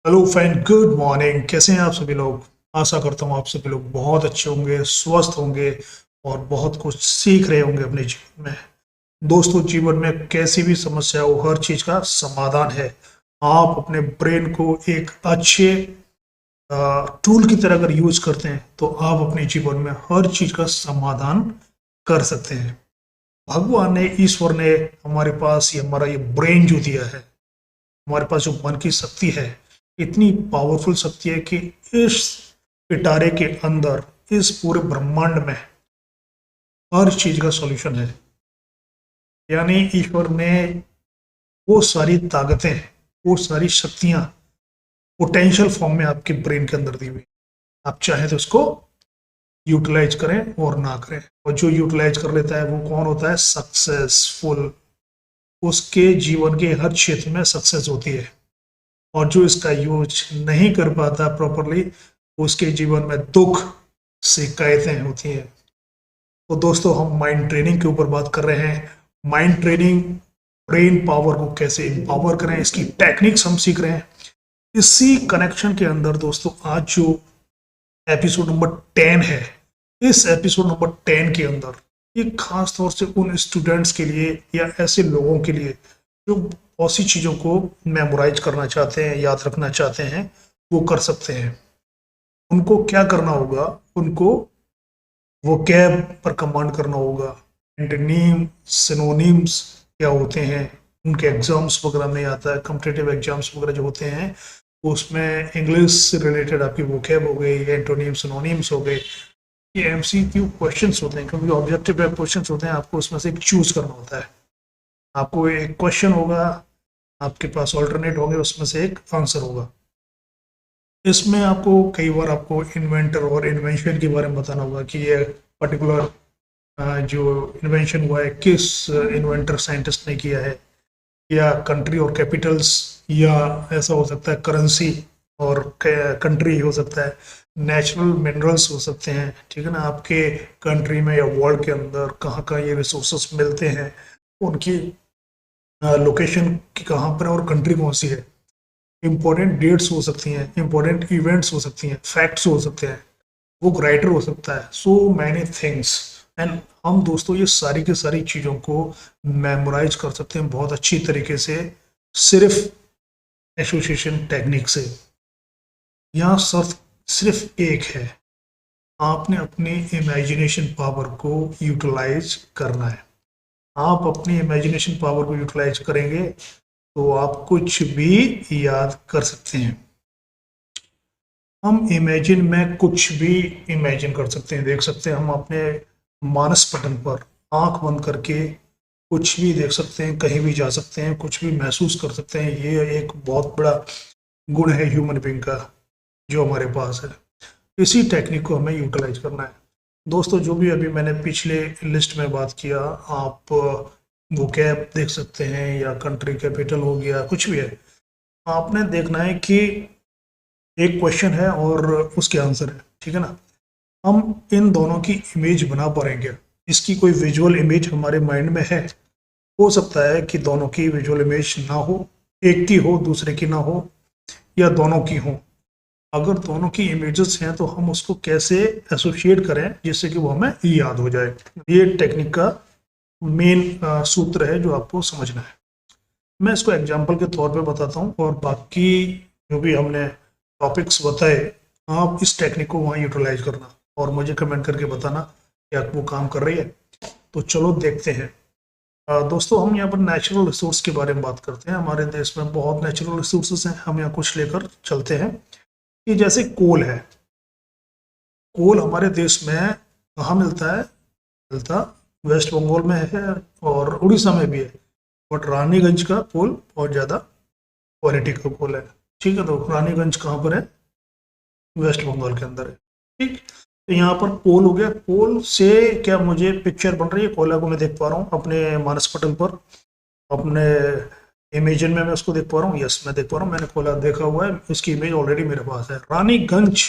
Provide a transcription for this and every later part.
Hello friend, good morning. कैसे हैं आप सभी लोग? आशा करता हूँ आप सभी लोग बहुत अच्छे होंगे, स्वस्थ होंगे और बहुत कुछ सीख रहे होंगे अपने जीवन में। दोस्तों, जीवन में कैसी भी समस्या हो, हर चीज का समाधान है। आप अपने ब्रेन को एक अच्छे टूल की तरह अगर यूज करते हैं तो आप अपने जीवन में हर चीज का समाधान कर सकते हैं। भगवान ने, ईश्वर ने हमारे पास ये हमारा ये ब्रेन जो दिया है, हमारे पास जो मन की शक्ति है, इतनी पावरफुल शक्ति है कि इस पिटारे के अंदर, इस पूरे ब्रह्मांड में हर चीज का सॉल्यूशन है। यानी ईश्वर ने वो सारी ताकतें, वो सारी शक्तियां पोटेंशियल फॉर्म में आपके ब्रेन के अंदर दी हुई। आप चाहें तो उसको यूटिलाइज करें और ना करें। और जो यूटिलाइज कर लेता है वो कौन होता है? सक्सेसफुल। उसके जीवन के हर क्षेत्र में सक्सेस होती है। और जो इसका यूज नहीं कर पाता प्रॉपरली, उसके जीवन में दुख, शिकायतें होती हैं। तो दोस्तों, हम माइंड ट्रेनिंग के ऊपर बात कर रहे हैं। माइंड ट्रेनिंग, ब्रेन पावर को कैसे एम्पावर करें, इसकी टेक्निक्स हम सीख रहे हैं। इसी कनेक्शन के अंदर दोस्तों, आज जो एपिसोड नंबर 10 है, इस एपिसोड नंबर 10 के अंदर ये खास तौर से उन स्टूडेंट्स के लिए या ऐसे लोगों के लिए जो बहुत सी चीज़ों को मेमोराइज करना चाहते हैं, याद रखना चाहते हैं, वो कर सकते हैं। उनको क्या करना होगा? उनको वो कैब पर कमांड करना होगा। एंटोनीम, सिनोनिम्स क्या होते हैं, उनके एग्जाम्स वगैरह में आता है। कॉम्पिटिटिव एग्जाम्स वगैरह जो होते हैं उसमें इंग्लिश से रिलेटेड आपकी वोकैब हो गई, एंटोनीम, सिनोनिम्स हो गए। ये एमसीक्यू क्वेश्चंस होते हैं, क्योंकि ऑब्जेक्टिव टाइप क्वेश्चंस होते हैं। आपको उसमें से एक चूज करना होता है। आपको एक क्वेश्चन होगा, आपके पास ऑल्टरनेट होंगे, उसमें से एक आंसर होगा। इसमें आपको कई बार आपको इन्वेंटर और इन्वेंशन के बारे में बताना होगा कि ये पर्टिकुलर जो इन्वेंशन हुआ है किस इन्वेंटर, साइंटिस्ट ने किया है, या कंट्री और कैपिटल्स, या ऐसा हो सकता है करेंसी और कंट्री हो सकता है, नेचुरल मिनरल्स हो सकते हैं। ठीक है ना? आपके कंट्री में या वर्ल्ड के अंदर कहाँ कहाँ ये रिसोर्सेस मिलते हैं, उनकी लोकेशन की कहाँ पर है और कंट्री कौन सी है। इंपॉर्टेंट डेट्स हो सकती हैं, इंपॉर्टेंट इवेंट्स हो सकती हैं, फैक्ट्स हो सकते हैं, बुक राइटर हो सकता है, सो मैनी थिंग्स। एंड हम दोस्तों ये सारी की सारी चीज़ों को मेमोराइज कर सकते हैं बहुत अच्छी तरीके से, सिर्फ एसोसिएशन टेक्निक से। यहाँ शर्त सिर्फ एक है, आपने अपनी इमेजिनेशन पावर को यूटिलाइज करना है। आप अपनी इमेजिनेशन पावर को यूटिलाइज करेंगे तो आप कुछ भी याद कर सकते हैं। हम इमेजिन में कुछ भी इमेजिन कर सकते हैं, देख सकते हैं। हम अपने मानस पटल पर आंख बंद करके कुछ भी देख सकते हैं, कहीं भी जा सकते हैं, कुछ भी महसूस कर सकते हैं। ये एक बहुत बड़ा गुण है ह्यूमन बीइंग का जो हमारे पास है। इसी टेक्निक को हमें यूटिलाइज करना है। दोस्तों, जो भी अभी मैंने पिछले लिस्ट में बात किया, आप वो कैप देख सकते हैं या कंट्री कैपिटल हो गया, कुछ भी है, आपने देखना है कि एक क्वेश्चन है और उसके आंसर है। ठीक है ना? हम इन दोनों की इमेज बना पाएंगे? इसकी कोई विजुअल इमेज हमारे माइंड में है? हो सकता है कि दोनों की विजुअल इमेज ना हो, एक की हो दूसरे की ना हो, या दोनों की हो। अगर दोनों की इमेजेस हैं तो हम उसको कैसे एसोसिएट करें जिससे कि वो हमें याद हो जाए। ये टेक्निक का मेन सूत्र है जो आपको समझना है। मैं इसको एग्जाम्पल के तौर पे बताता हूँ, और बाकी जो भी हमने टॉपिक्स बताए, आप इस टेक्निक को वहाँ यूटिलाइज करना और मुझे कमेंट करके बताना कि वो काम कर रही है। तो चलो देखते हैं। दोस्तों, हम यहाँ पर नेचुरल रिसोर्स के बारे में बात करते हैं। हमारे देश में बहुत नेचुरल रिसोर्सेज हैं, हम यहाँ कुछ लेकर चलते हैं। कि जैसे कोल है, कोल हमारे देश में कहाँ मिलता है? मिलता वेस्ट बंगाल में है और उड़ीसा में भी है। बट रानीगंज का कोल बहुत ज़्यादा क्वालिटी का कोल है। ठीक है? तो रानीगंज कहाँ पर है? वेस्ट बंगाल के अंदर है। ठीक, तो यहाँ पर पोल हो गया। पोल से क्या मुझे पिक्चर बन रही है? कोयला को मैं देख पा रहा हूँ अपने मानस पटल पर, अपने इमेजिन में मैं उसको देख पा रहा हूँ। यस, मैं देख पा रहा हूँ, मैंने कोयला देखा हुआ है, उसकी इमेज ऑलरेडी मेरे पास है। रानीगंज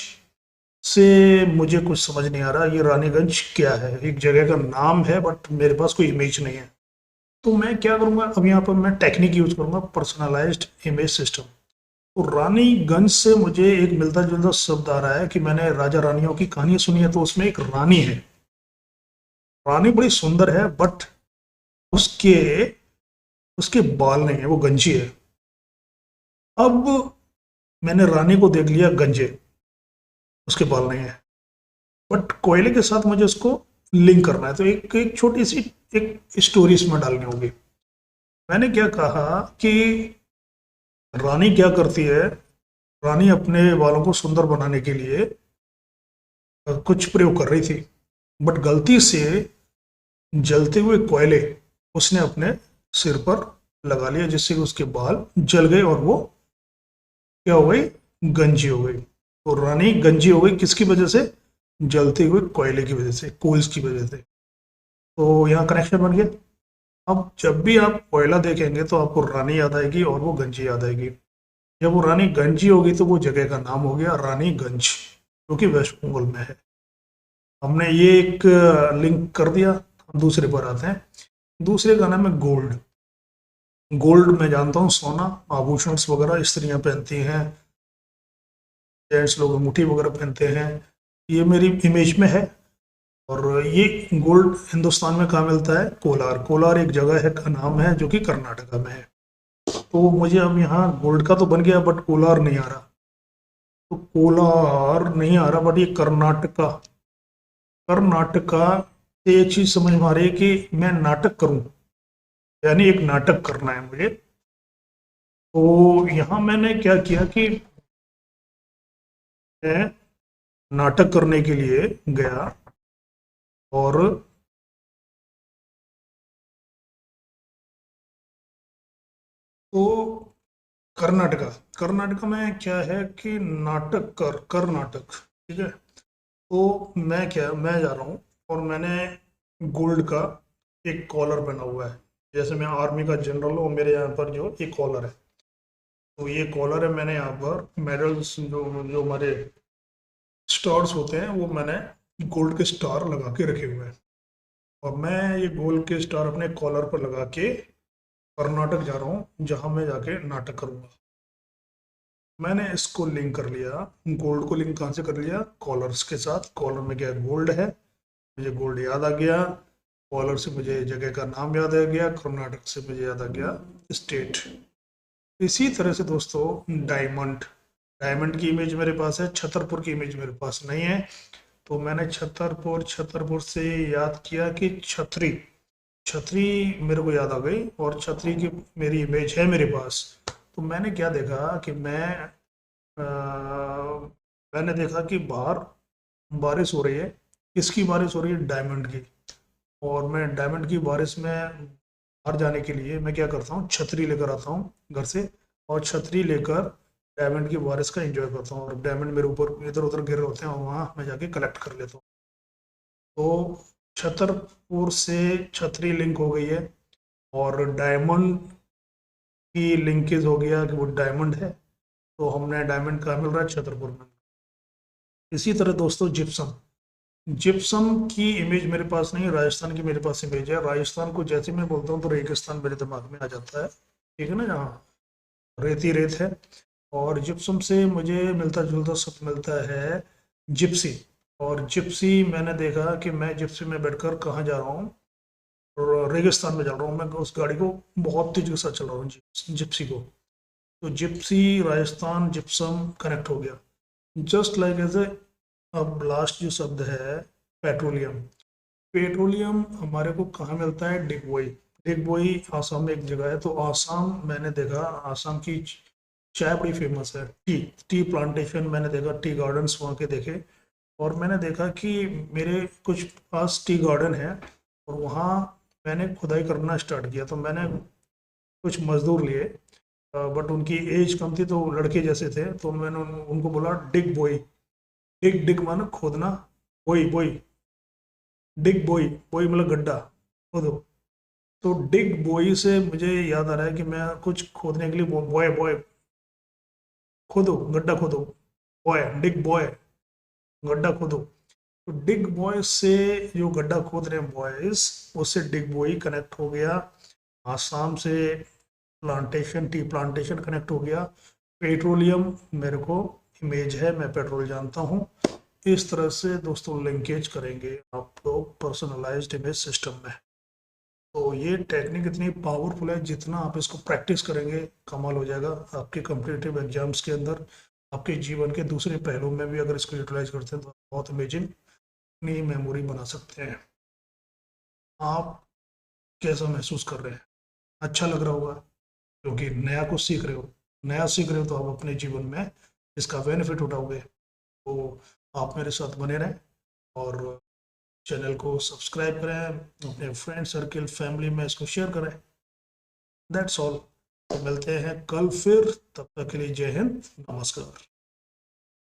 से मुझे कुछ समझ नहीं आ रहा ये रानीगंज क्या है। एक जगह का नाम है बट मेरे पास कोई इमेज नहीं है। तो मैं क्या करूँगा, अब यहाँ पर मैं टेक्निक यूज करूँगा, पर्सनलाइज्ड इमेज सिस्टम। तो रानीगंज से मुझे एक मिलता जुलता शब्द आ रहा है कि मैंने राजा रानियों की कहानी सुनी है, तो उसमें एक रानी है। रानी बड़ी सुंदर है, बट उसके उसके बाल नहीं है, वो गंजी है। अब मैंने रानी को देख लिया गंजे, उसके बाल नहीं है, बट कोयले के साथ मुझे उसको लिंक करना है, तो एक एक छोटी सी एक स्टोरी इसमें डालनी होगी। मैंने क्या कहा कि रानी क्या करती है, रानी अपने बालों को सुंदर बनाने के लिए कुछ प्रयोग कर रही थी, बट गलती से जलते हुए कोयले उसने अपने सिर पर लगा लिया, जिससे कि उसके बाल जल गए और वो क्या हो गई, गंजी हो गई। तो रानी गंजी हो गई किसकी वजह से, जलते हुए कोयले की वजह से, कोल्स की वजह से। तो यहाँ कनेक्शन बन गया। अब जब भी आप कोयला देखेंगे तो आपको रानी याद आएगी और वो गंजी याद आएगी। जब वो रानी गंजी होगी तो वो जगह का नाम हो गया रानीगंज, जो कि वेस्ट बंगाल में है। हमने ये एक लिंक कर दिया। हम दूसरे पर आते हैं। दूसरे का नाम है गोल्ड। गोल्ड मैं जानता हूँ, सोना, आभूषण वगैरह स्त्रियां पहनती हैं, जेंट्स लोग अंगूठी वगैरह पहनते हैं, ये मेरी इमेज में है। और ये गोल्ड हिंदुस्तान में कहाँ मिलता है, कोलार। कोलार एक जगह है का नाम है, जो कि कर्नाटका में है। तो मुझे अब यहाँ गोल्ड का तो बन गया, बट कोलार नहीं आ रहा। तो कोलार नहीं आ रहा, बट ये कर्नाटका। कर्नाटका से एक चीज समझ में आ रही है कि मैं नाटक करूं, यानी एक नाटक करना है मुझे। तो यहाँ मैंने क्या किया कि मैं नाटक करने के लिए गया, और तो कर्नाटका, कर्नाटका में क्या है कि नाटक कर्नाटक, ठीक है। तो मैं जा रहा हूँ, और मैंने गोल्ड का एक कॉलर पहना हुआ है। जैसे मैं आर्मी का जनरल हूँ, मेरे यहाँ पर जो एक कॉलर है, तो ये कॉलर है। मैंने यहाँ पर मेडल्स, जो जो हमारे स्टार्स होते हैं, वो मैंने गोल्ड के स्टार लगा के रखे हुए हैं। और मैं ये गोल्ड के स्टार अपने कॉलर पर लगा के कर्नाटक जा रहा हूँ, जहाँ मैं जाके नाटक करूँगा। मैंने इसको लिंक कर लिया, गोल्ड को लिंक कहाँ से कर लिया, कॉलर्स के साथ। कॉलर में क्या गोल्ड है, मुझे गोल्ड याद आ गया। कॉलर से मुझे जगह का नाम याद आ गया, कर्नाटक से मुझे याद आ गया स्टेट। इसी तरह से दोस्तों डायमंड, डायमंड की इमेज मेरे पास है, छतरपुर की इमेज मेरे पास नहीं है। तो मैंने छतरपुर, छतरपुर से याद किया कि छतरी, छतरी मेरे को याद आ गई, और छतरी की मेरी इमेज है मेरे पास। तो मैंने क्या देखा कि मैंने देखा कि बाहर बारिश हो रही है। किसकी बारिश हो रही है, डायमंड की। और मैं डायमंड की बारिश में बाहर जाने के लिए मैं क्या करता हूँ, छतरी लेकर आता हूँ घर से, और छतरी लेकर डायमंड की बारिश का एंजॉय करता हूँ। और डायमंड मेरे ऊपर इधर उधर गिर रहे होते हैं, और वहाँ मैं जाके कलेक्ट कर लेता हूँ। तो छतरपुर से छतरी लिंक हो गई है, और डायमंड की लिंकेज हो गया कि वो डायमंड है। तो हमने डायमंड कहाँ मिल रहा है, छतरपुर में। इसी तरह दोस्तों जिप्सम, जिप्सम की इमेज मेरे पास नहीं है, राजस्थान की मेरे पास इमेज है। राजस्थान को जैसे मैं बोलता हूँ तो रेगिस्तान मेरे दिमाग में आ जाता है, ठीक है ना, जहाँ रेती रेत है। और जिप्सम से मुझे मिलता जुलता शब्द मिलता है जिप्सी। और जिप्सी मैंने देखा कि मैं जिप्सी में बैठकर कहाँ जा रहा हूँ, और रेगिस्तान में जा रहा हूँ। मैं उस गाड़ी को बहुत तेजी के साथ चला रहा हूँ, जिप्सी को। तो जिप्सी राजस्थान जिप्सम कनेक्ट हो गया। जस्ट लाइक एज ए, अब लास्ट जो शब्द है पेट्रोलियम। पेट्रोलियम हमारे को कहाँ मिलता है, डिगबोई। डिगबोई आसाम में एक जगह है। तो आसाम मैंने देखा, आसाम की चाय बड़ी फेमस है, टी, टी प्लांटेशन मैंने देखा, टी गार्डन्स वहाँ के देखे। और मैंने देखा कि मेरे कुछ पास टी गार्डन है, और वहाँ मैंने खुदाई करना स्टार्ट किया। तो मैंने कुछ मजदूर लिए, बट उनकी एज कम थी, तो लड़के जैसे थे। तो मैंने उनको बोला डिग बोई। डिग डिग मानो खोदना, बोई बोई, डिग बोई, बोई मतलब गड्ढा, खोदो। तो डिग बोई से मुझे याद आ रहा है कि मैं कुछ खोदने के लिए बॉय बॉय, खोदो गड्ढा खोदो, बॉय डिग बॉय, गड्ढा खोदो। तो डिग बॉय से जो गड्ढा खोद रहे हैं बॉयज, उससे डिग बॉय कनेक्ट हो गया। आसाम से प्लांटेशन, टी प्लांटेशन कनेक्ट हो गया। पेट्रोलियम मेरे को इमेज है, मैं पेट्रोल जानता हूँ। इस तरह से दोस्तों लिंकेज करेंगे आप लोग पर्सनलाइज्ड इमेज सिस्टम में। तो ये टेक्निक इतनी पावरफुल है, जितना आप इसको प्रैक्टिस करेंगे कमाल हो जाएगा आपके कॉम्पिटिटिव एग्जाम्स के अंदर। आपके जीवन के दूसरे पहलू में भी अगर इसको यूटिलाइज करते हैं तो बहुत अमेजिंग अपनी मेमोरी बना सकते हैं। आप कैसा महसूस कर रहे हैं? अच्छा लग रहा होगा, क्योंकि नया कुछ सीख रहे हो। नया सीख रहे हो तो आप अपने जीवन में इसका बेनिफिट उठाओगे। तो आप मेरे साथ बने रहें और चैनल को सब्सक्राइब करें, अपने फ्रेंड सर्किल फैमिली में इसको शेयर करें। That's all. तो मिलते हैं कल फिर, तब तक के लिए जय हिंद, नमस्कार।